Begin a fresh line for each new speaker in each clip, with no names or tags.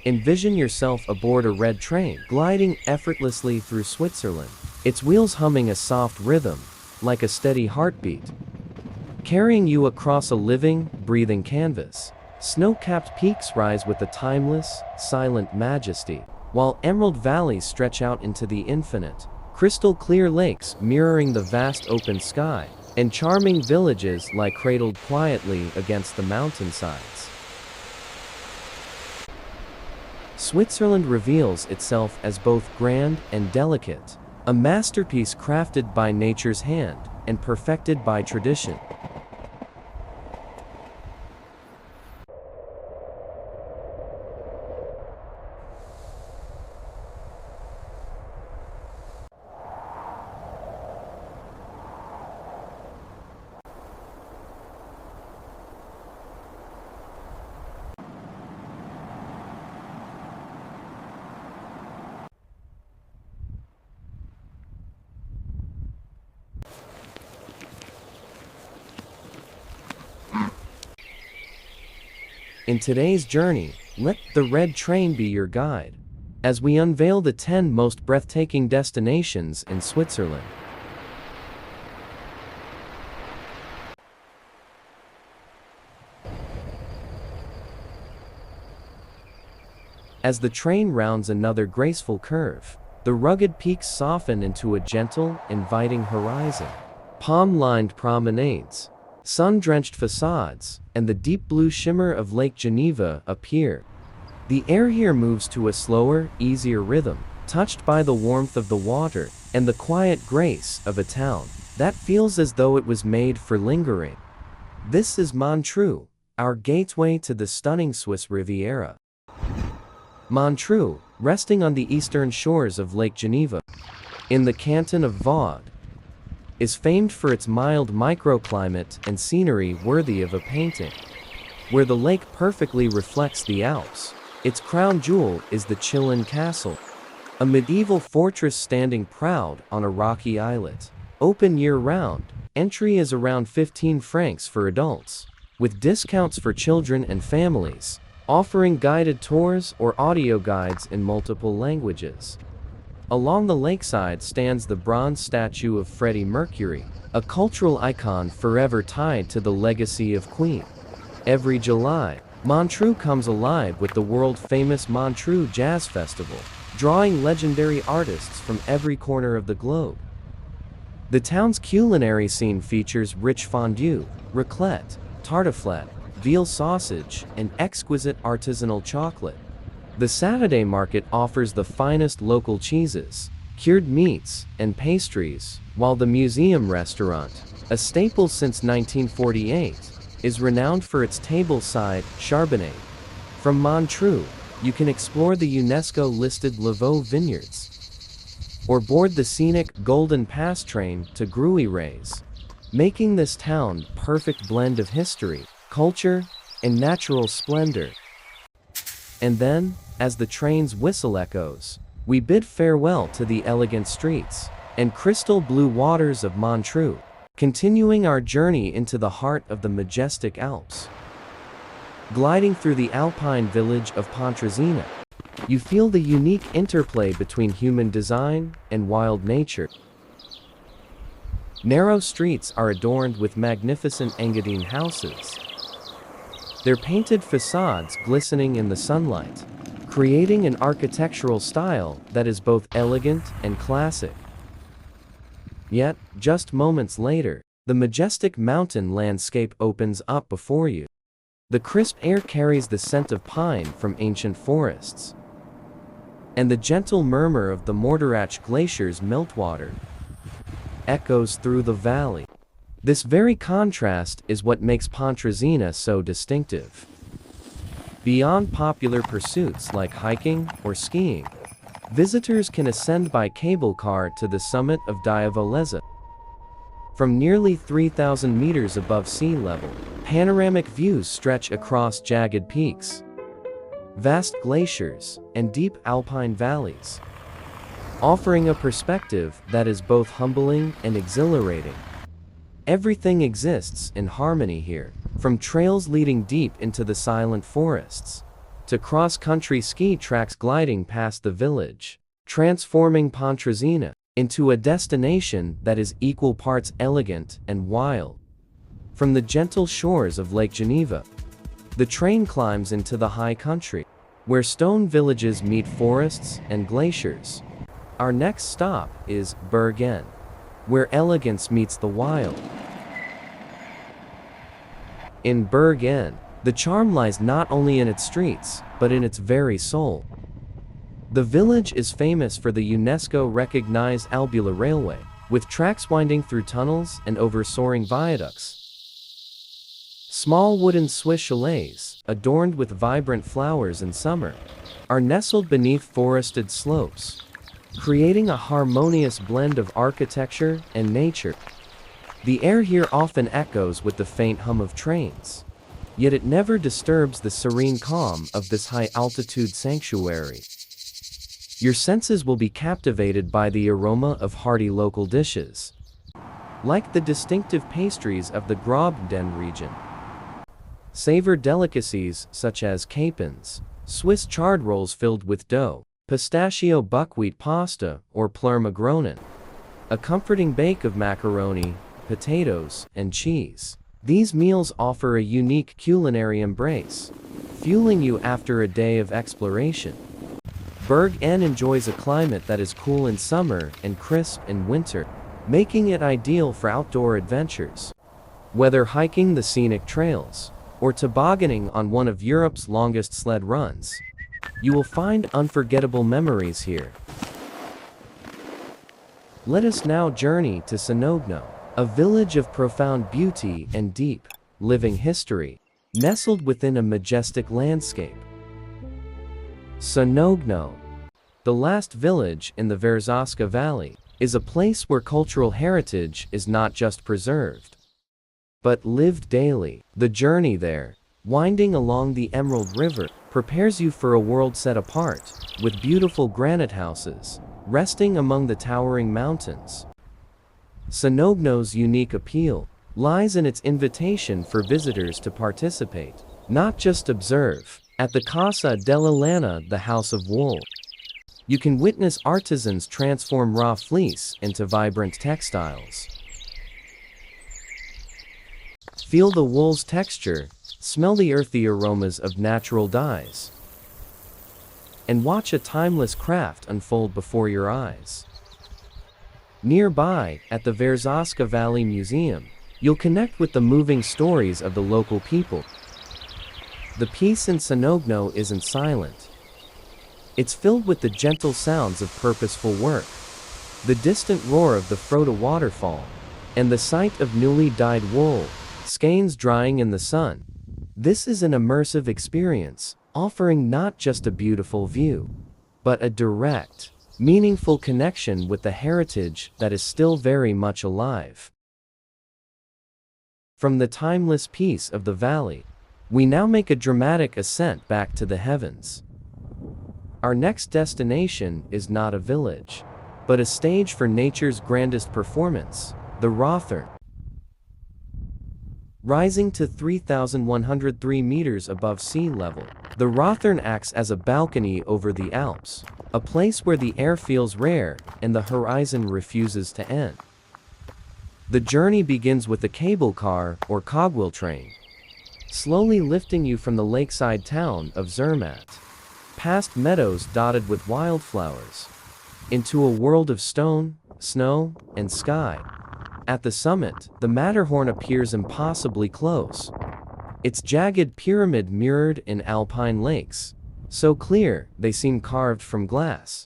Envision yourself aboard a red train, gliding effortlessly through Switzerland, its wheels humming a soft rhythm, like a steady heartbeat, carrying you across a living, breathing canvas. Snow-capped peaks rise with a timeless, silent majesty, while emerald valleys stretch out into the infinite, crystal-clear lakes mirroring the vast open sky, and charming villages lie cradled quietly against the mountainsides. Switzerland reveals itself as both grand and delicate, a masterpiece crafted by nature's hand and perfected by tradition. In today's journey, let the red train be your guide, as we unveil the 10 most breathtaking destinations in Switzerland. As the train rounds another graceful curve, the rugged peaks soften into a gentle, inviting horizon. Palm-lined promenades, sun-drenched facades, and the deep blue shimmer of Lake Geneva appear. The air here moves to a slower, easier rhythm, touched by the warmth of the water and the quiet grace of a town that feels as though it was made for lingering. This is Montreux, our gateway to the stunning Swiss Riviera. Montreux, resting on the eastern shores of Lake Geneva, in the canton of Vaud, is famed for its mild microclimate and scenery worthy of a painting. Where the lake perfectly reflects the Alps, its crown jewel is the Chillon Castle, a medieval fortress standing proud on a rocky islet. Open year-round, entry is around 15 francs for adults, with discounts for children and families, offering guided tours or audio guides in multiple languages. Along the lakeside stands the bronze statue of Freddie Mercury, a cultural icon forever tied to the legacy of Queen. Every July, Montreux comes alive with the world-famous Montreux Jazz Festival, drawing legendary artists from every corner of the globe. The town's culinary scene features rich fondue, raclette, tartiflette, veal sausage, and exquisite artisanal chocolate. The Saturday market offers the finest local cheeses, cured meats, and pastries, while the museum restaurant, a staple since 1948, is renowned for its table-side charbonnet. From Montreux, you can explore the UNESCO-listed Lavaux vineyards, or board the scenic Golden Pass train to Gruy-Rays, making this town a perfect blend of history, culture, and natural splendor. And then, as the train's whistle echoes, we bid farewell to the elegant streets and crystal blue waters of Montreux, continuing our journey into the heart of the majestic Alps. Gliding through the Alpine village of Pontresina, you feel the unique interplay between human design and wild nature. Narrow streets are adorned with magnificent Engadine houses, their painted facades glistening in the sunlight, creating an architectural style that is both elegant and classic. Yet, just moments later, the majestic mountain landscape opens up before you. The crisp air carries the scent of pine from ancient forests, and the gentle murmur of the Morteratsch Glacier's meltwater echoes through the valley. This very contrast is what makes Pontresina so distinctive. Beyond popular pursuits like hiking or skiing, visitors can ascend by cable car to the summit of Diavolezza. From nearly 3,000 meters above sea level, panoramic views stretch across jagged peaks, vast glaciers, and deep alpine valleys, offering a perspective that is both humbling and exhilarating. Everything exists in harmony here, from trails leading deep into the silent forests, to cross-country ski tracks gliding past the village, transforming Pontresina into a destination that is equal parts elegant and wild. From the gentle shores of Lake Geneva, the train climbs into the high country, where stone villages meet forests and glaciers. Our next stop is Bergen, where elegance meets the wild. In Bergen, the charm lies not only in its streets, but in its very soul. The village is famous for the UNESCO-recognized Albula Railway, with tracks winding through tunnels and over soaring viaducts. Small wooden Swiss chalets, adorned with vibrant flowers in summer, are nestled beneath forested slopes, creating a harmonious blend of architecture and nature. The air here often echoes with the faint hum of trains, yet it never disturbs the serene calm of this high-altitude sanctuary. Your senses will be captivated by the aroma of hearty local dishes, like the distinctive pastries of the Graubünden region. Savor delicacies such as capons, Swiss chard rolls filled with dough, pistachio buckwheat pasta, or plurmagronen, a comforting bake of macaroni, potatoes, and cheese. These meals offer a unique culinary embrace, fueling you after a day of exploration. Bergen enjoys a climate that is cool in summer and crisp in winter, making it ideal for outdoor adventures. Whether hiking the scenic trails or tobogganing on one of Europe's longest sled runs, you will find unforgettable memories here. Let us now journey to Sanogno, a village of profound beauty and deep, living history, nestled within a majestic landscape. Sanogno, the last village in the Verzasca Valley, is a place where cultural heritage is not just preserved, but lived daily. The journey there, winding along the Emerald River, prepares you for a world set apart, with beautiful granite houses, resting among the towering mountains. Sanogno's unique appeal lies in its invitation for visitors to participate, not just observe. At the Casa della Lana, the House of Wool, you can witness artisans transform raw fleece into vibrant textiles. Feel the wool's texture, smell the earthy aromas of natural dyes, and watch a timeless craft unfold before your eyes. Nearby, at the Verzasca Valley Museum, you'll connect with the moving stories of the local people. The peace in Sanogno isn't silent. It's filled with the gentle sounds of purposeful work, the distant roar of the Froda waterfall, and the sight of newly dyed wool, skeins drying in the sun. This is an immersive experience, offering not just a beautiful view, but a direct, meaningful connection with the heritage that is still very much alive. From the timeless peace of the valley, we now make a dramatic ascent back to the heavens. Our next destination is not a village, but a stage for nature's grandest performance, the Rothern. Rising to 3,103 meters above sea level, the Rothern acts as a balcony over the Alps, a place where the air feels rare and the horizon refuses to end. The journey begins with a cable car or cogwheel train, slowly lifting you from the lakeside town of Zermatt, past meadows dotted with wildflowers, into a world of stone, snow, and sky. At the summit, the Matterhorn appears impossibly close, its jagged pyramid mirrored in alpine lakes, so clear they seem carved from glass.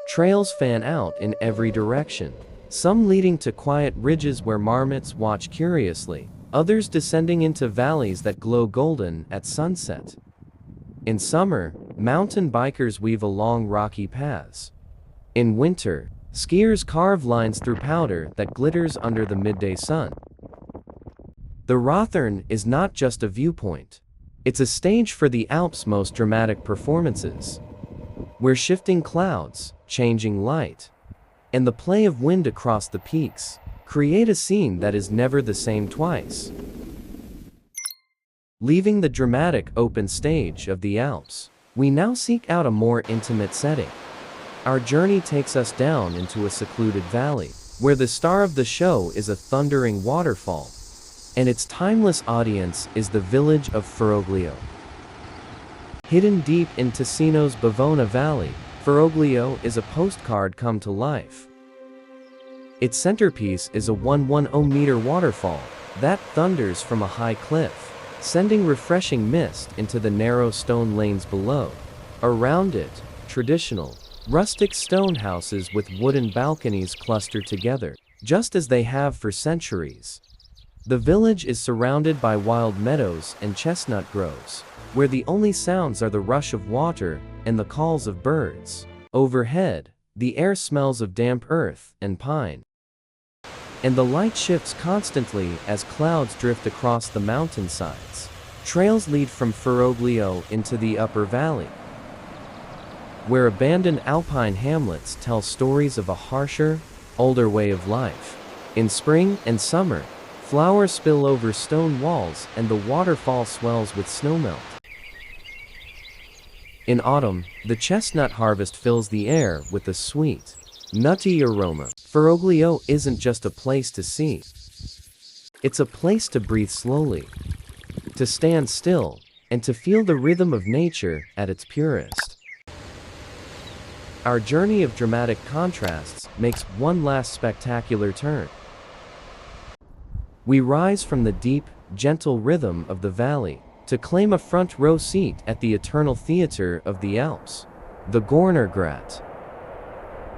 Trails fan out in every direction, some leading to quiet ridges where marmots watch curiously, others descending into valleys that glow golden at sunset. In summer, mountain bikers weave along rocky paths. In winter, skiers carve lines through powder that glitters under the midday sun. The Rothern is not just a viewpoint. It's a stage for the Alps' most dramatic performances, where shifting clouds, changing light, and the play of wind across the peaks create a scene that is never the same twice. Leaving the dramatic open stage of the Alps, We now seek out a more intimate setting. Our journey takes us down into a secluded valley, where the star of the show is a thundering waterfall, and its timeless audience is the village of Ferroglio. Hidden deep in Ticino's Bavona Valley, Ferroglio is a postcard come to life. Its centerpiece is a 110-meter waterfall that thunders from a high cliff, sending refreshing mist into the narrow stone lanes below. Around it, traditional, rustic stone houses with wooden balconies cluster together, just as they have for centuries. The village is surrounded by wild meadows and chestnut groves, where the only sounds are the rush of water and the calls of birds. Overhead, the air smells of damp earth and pine, and the light shifts constantly as clouds drift across the mountainsides. Trails lead from Ferroglio into the upper valley, where abandoned Alpine hamlets tell stories of a harsher, older way of life. In spring and summer, flowers spill over stone walls and the waterfall swells with snowmelt. In autumn, the chestnut harvest fills the air with a sweet, nutty aroma. Ferroglio isn't just a place to see. It's a place to breathe slowly, to stand still, and to feel the rhythm of nature at its purest. Our journey of dramatic contrasts makes one last spectacular turn. We rise from the deep, gentle rhythm of the valley to claim a front row seat at the eternal theater of the Alps, the Gornergrat.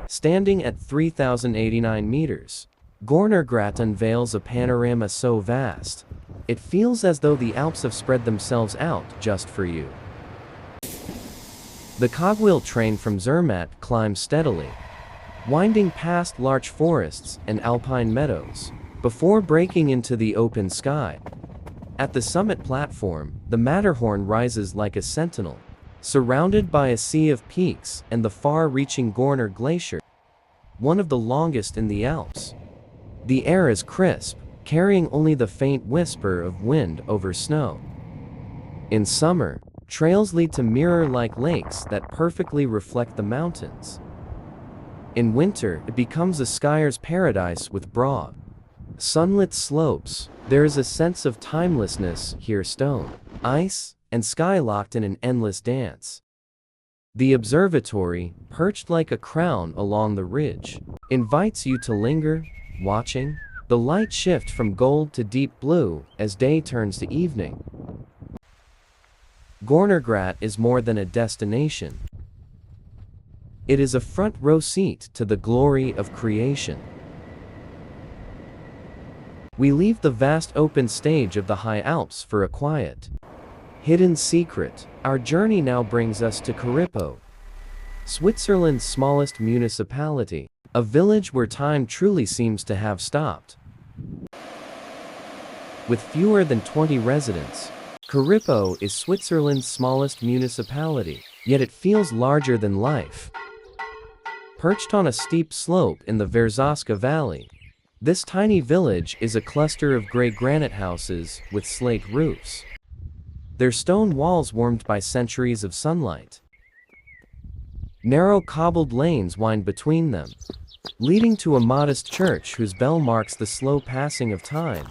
Standing at 3,089 meters, Gornergrat unveils a panorama so vast, it feels as though the Alps have spread themselves out just for you. The cogwheel train from Zermatt climbs steadily, winding past larch forests and alpine meadows, before breaking into the open sky. At the summit platform, the Matterhorn rises like a sentinel, surrounded by a sea of peaks and the far-reaching Gorner Glacier, one of the longest in the Alps. The air is crisp, carrying only the faint whisper of wind over snow. In summer, trails lead to mirror-like lakes that perfectly reflect the mountains. In winter, it becomes a skier's paradise with broad, sunlit slopes. There is a sense of timelessness here, stone, ice, and sky locked in an endless dance. The observatory, perched like a crown along the ridge, invites you to linger, watching the light shift from gold to deep blue as day turns to evening. Gornergrat is more than a destination. It is a front row seat to the glory of creation. We leave the vast open stage of the High Alps for a quiet, hidden secret. Our journey now brings us to Corippo, Switzerland's smallest municipality, a village where time truly seems to have stopped. With fewer than 20 residents, Corippo is Switzerland's smallest municipality, yet it feels larger than life. Perched on a steep slope in the Verzasca Valley, this tiny village is a cluster of gray granite houses with slate roofs, their stone walls warmed by centuries of sunlight. Narrow cobbled lanes wind between them, leading to a modest church whose bell marks the slow passing of time.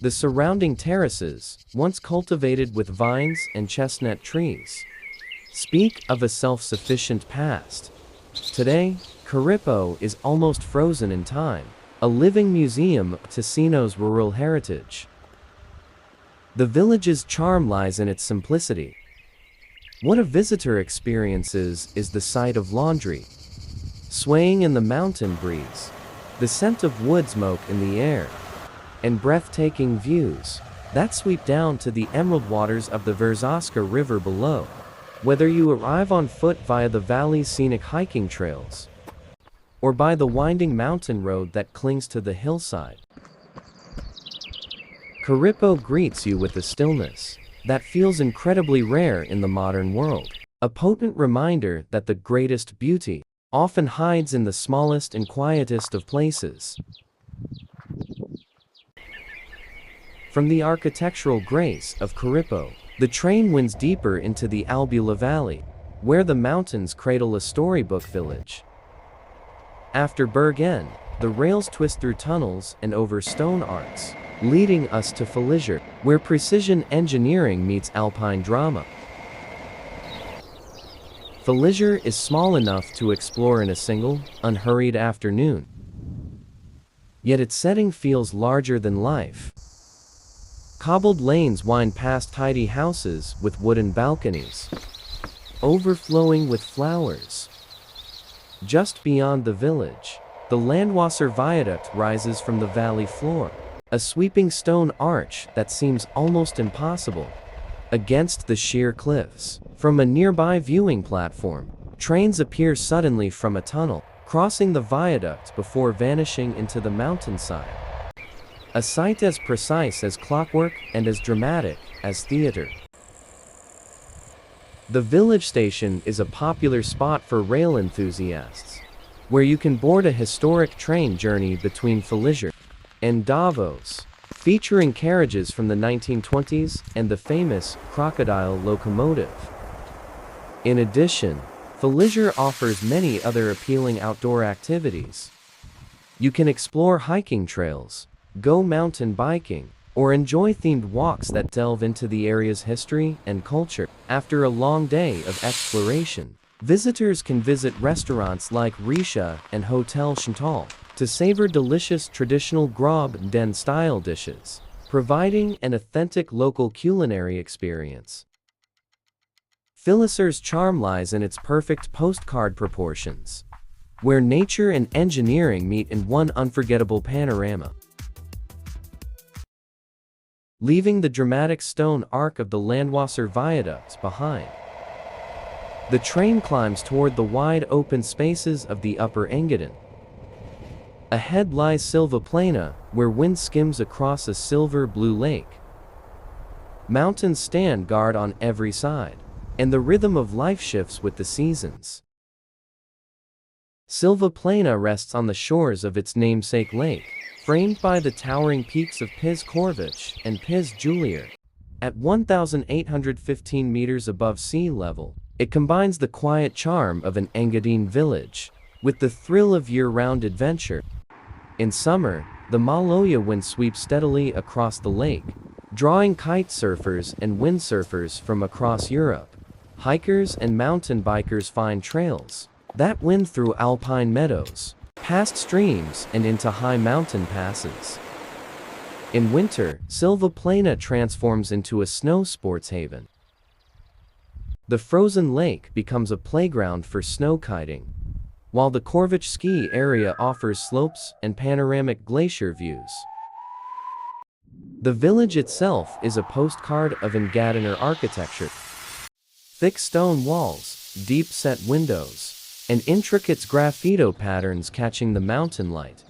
The surrounding terraces, once cultivated with vines and chestnut trees, speak of a self-sufficient past. Today, Corippo is almost frozen in time, a living museum of Ticino's rural heritage. The village's charm lies in its simplicity. What a visitor experiences is the sight of laundry swaying in the mountain breeze, the scent of wood smoke in the air, and breathtaking views that sweep down to the emerald waters of the Verzasca River below. Whether you arrive on foot via the valley's scenic hiking trails, or by the winding mountain road that clings to the hillside, Corippo greets you with a stillness that feels incredibly rare in the modern world, a potent reminder that the greatest beauty often hides in the smallest and quietest of places. From the architectural grace of Corippo The train winds deeper into the Albula Valley, where the mountains cradle a storybook village. After Bergen, the rails twist through tunnels and over stone arcs, leading us to Fallujah, where precision engineering meets Alpine drama. Fallujah is small enough to explore in a single, unhurried afternoon. Yet its setting feels larger than life. Cobbled lanes wind past tidy houses with wooden balconies, overflowing with flowers. Just beyond the village, the Landwasser Viaduct rises from the valley floor, a sweeping stone arch that seems almost impossible against the sheer cliffs. From a nearby viewing platform, trains appear suddenly from a tunnel, crossing the viaduct before vanishing into the mountainside. A sight as precise as clockwork and as dramatic as theater. The village station is a popular spot for rail enthusiasts, where you can board a historic train journey between Fallujah and Davos, featuring carriages from the 1920s and the famous crocodile locomotive. In addition, Fallujah offers many other appealing outdoor activities. You can explore hiking trails, go mountain biking, or enjoy themed walks that delve into the area's history and culture. After a long day of exploration, visitors can visit restaurants like Risha and Hotel Chantal to savor delicious traditional Grob Den-style dishes, providing an authentic local culinary experience. Fallujah's charm lies in its perfect postcard proportions, where nature and engineering meet in one unforgettable panorama. Leaving the dramatic stone arc of the Landwasser Viaduct behind, the train climbs toward the wide open spaces of the Upper Engadin. Ahead lies Silva Plana, where wind skims across a silver-blue lake. Mountains stand guard on every side, and the rhythm of life shifts with the seasons. Silva Plana rests on the shores of its namesake lake, framed by the towering peaks of Piz Corvich and Piz Julier. At 1,815 meters above sea level, it combines the quiet charm of an Engadine village with the thrill of year-round adventure. In summer, the Maloya wind sweeps steadily across the lake, drawing kite surfers and windsurfers from across Europe. Hikers and mountain bikers find trails that wind through alpine meadows, past streams and into high mountain passes. In winter, Silva Plana transforms into a snow sports haven. The frozen lake becomes a playground for snow kiting, while the Corvich ski area offers slopes and panoramic glacier views. The village itself is a postcard of Engadiner architecture. Thick stone walls, deep-set windows, and intricate graffito patterns catching the mountain light.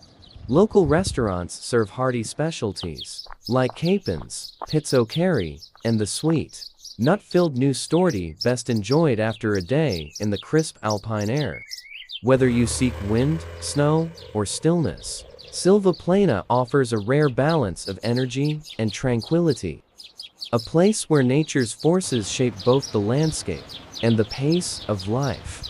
Local restaurants serve hearty specialties, like capons, pizzo curry, and the sweet, nut-filled new storty best enjoyed after a day in the crisp alpine air. Whether you seek wind, snow, or stillness, Silva Plana offers a rare balance of energy and tranquility. A place where nature's forces shape both the landscape and the pace of life.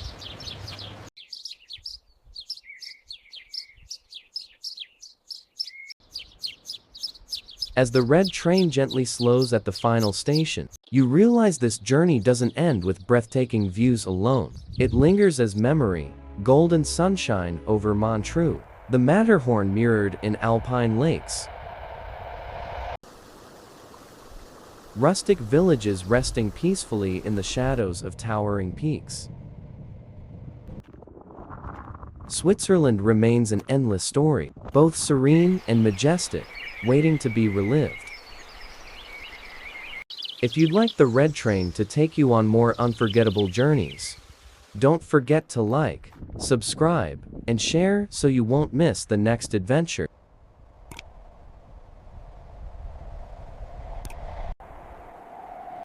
As the red train gently slows at the final station, you realize this journey doesn't end with breathtaking views alone. It lingers as memory, golden sunshine over Montreux, the Matterhorn mirrored in alpine lakes. Rustic villages resting peacefully in the shadows of towering peaks. Switzerland remains an endless story, both serene and majestic, waiting to be relived. If you'd like the Red Train to take you on more unforgettable journeys, don't forget to like, subscribe, and share so you won't miss the next adventure.